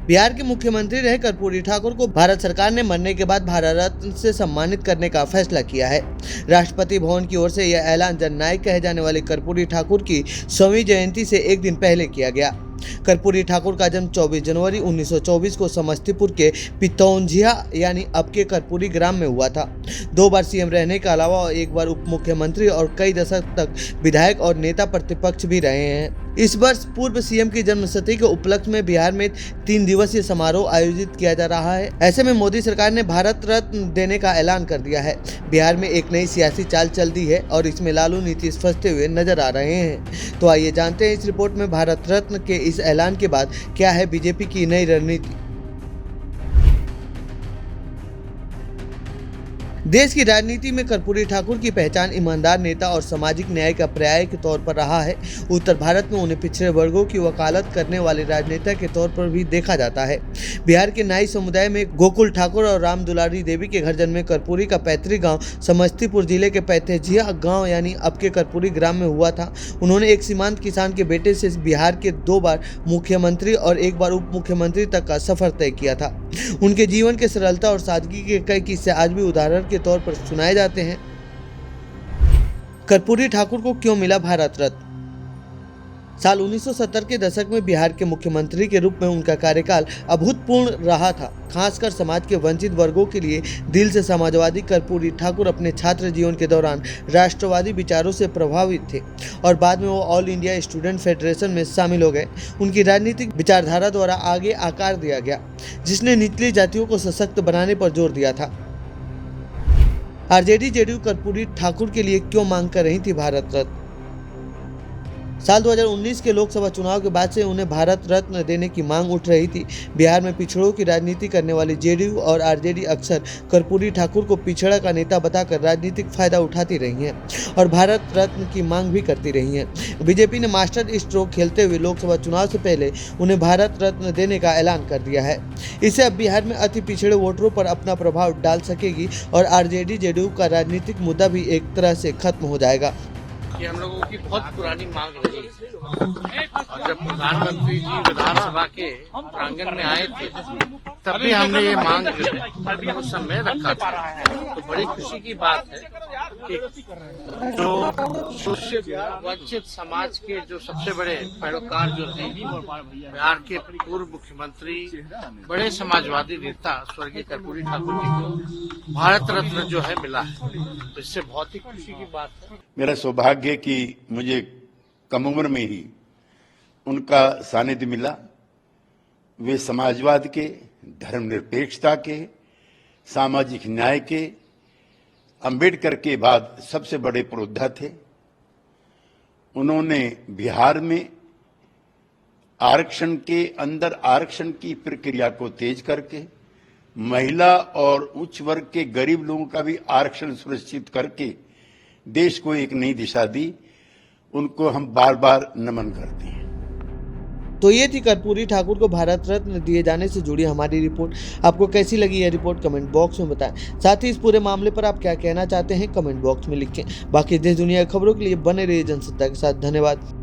बिहार के मुख्यमंत्री रहे कर्पूरी ठाकुर को भारत सरकार ने मरने के बाद भारत रत्न से सम्मानित करने का फैसला किया है। राष्ट्रपति भवन की ओर से यह ऐलान जननायक कहे जाने वाले कर्पूरी ठाकुर की 100वीं जयंती से एक दिन पहले किया गया। कर्पूरी ठाकुर का जन्म 24 जनवरी 1924 को समस्तीपुर के पितौंझिया यानी अब के कर्पूरी ग्राम में हुआ था। 2 बार सीएम रहने के अलावा एक बार उप मुख्यमंत्री और कई दशक तक विधायक और नेता प्रतिपक्ष भी रहे हैं। इस वर्ष पूर्व सीएम की जन्मशती के उपलक्ष्य में बिहार में 3 दिवसीय समारोह आयोजित किया जा रहा है। ऐसे में मोदी सरकार ने भारत रत्न देने का ऐलान कर दिया है। बिहार में एक नई सियासी चाल चल दी है और इसमें लालू नीतीश फंसते हुए नजर आ रहे हैं। तो आइए जानते हैं इस रिपोर्ट में भारत रत्न के इस ऐलान के बाद क्या है बीजेपी की नई रणनीति। देश की राजनीति में कर्पूरी ठाकुर की पहचान ईमानदार नेता और सामाजिक न्याय का पर्याय के तौर पर रहा है। उत्तर भारत में उन्हें पिछड़े वर्गों की वकालत करने वाले राजनेता के तौर पर भी देखा जाता है। बिहार के नाई समुदाय में गोकुल ठाकुर और राम दुलारी देवी के घर जन्मे कर्पूरी का पैतृक गांव समस्तीपुर जिले के पैथेझिया गांव यानी अब के कर्पूरी ग्राम में हुआ था। उन्होंने एक सीमांत किसान के बेटे से बिहार के 2 बार मुख्यमंत्री और 1 बार उप मुख्यमंत्री तक का सफर तय किया था। उनके जीवन के सरलता और सादगी के कई किस्से आज भी उदाहरण के तौर पर सुनाए जाते हैं। कर्पूरी ठाकुर को क्यों मिला भारत रत्न? साल 1970 के दशक में बिहार के मुख्यमंत्री के रूप में उनका कार्यकाल अभूतपूर्व रहा था। खासकर समाज के वंचित वर्गों के लिए दिल से समाजवादी कर्पूरी ठाकुर अपने छात्र जीवन के दौरान राष्ट्रवादी विचारों से प्रभावित थे और बाद में वो ऑल इंडिया स्टूडेंट फेडरेशन में शामिल हो गए। उनकी राजनीतिक विचारधारा द्वारा आगे आकार दिया गया, जिसने निचली जातियों को सशक्त बनाने पर जोर दिया था। आरजेडी जेडीयू कर्पूरी ठाकुर के लिए क्यों मांग कर रही थी भारत रत्न? साल 2019 के लोकसभा चुनाव के बाद से उन्हें भारत रत्न देने की मांग उठ रही थी। बिहार में पिछड़ों की राजनीति करने वाली जेडीयू और आरजेडी अक्सर कर्पूरी ठाकुर को पिछड़ा का नेता बताकर राजनीतिक फायदा उठाती रही हैं और भारत रत्न की मांग भी करती रही हैं। बीजेपी ने मास्टर स्ट्रोक खेलते हुए लोकसभा चुनाव से पहले उन्हें भारत रत्न देने का ऐलान कर दिया है। इससे अब बिहार में अति पिछड़े वोटरों पर अपना प्रभाव डाल सकेगी और आरजेडी जेडीयू का राजनीतिक मुद्दा भी एक तरह से खत्म हो जाएगा। कि हम लोगों की बहुत पुरानी मांग रही है और जब प्रधानमंत्री जी विधानसभा के प्रांगण में आए थे तब भी हमने ये मांग उस समय रखा था। तो बड़ी खुशी की बात है कि जो शोषित वंचित समाज के जो सबसे बड़े पैरोकार जो थे बिहार के पूर्व मुख्यमंत्री बड़े समाजवादी नेता स्वर्गीय कर्पूरी ठाकुर जी को भारत रत्न जो है मिला है, तो इससे बहुत ही खुशी की बात है। मेरा सौभाग्य कि मुझे कम उम्र में ही उनका सानिध्य मिला। वे समाजवाद के, धर्मनिरपेक्षता के, सामाजिक न्याय के, अंबेडकर के बाद सबसे बड़े पुरोधा थे। उन्होंने बिहार में आरक्षण के अंदर आरक्षण की प्रक्रिया को तेज करके महिला और उच्च वर्ग के गरीब लोगों का भी आरक्षण सुनिश्चित करके देश को एक नई दिशा दी। उनको हम बार बार नमन करते हैं। तो ये थी कर्पूरी ठाकुर को भारत रत्न दिए जाने से जुड़ी हमारी रिपोर्ट। आपको कैसी लगी यह रिपोर्ट कमेंट बॉक्स में बताएं। साथ ही इस पूरे मामले पर आप क्या कहना चाहते हैं कमेंट बॉक्स में लिखें। बाकी देश दुनिया की खबरों के लिए बने रहिए जनसत्ता के साथ। धन्यवाद।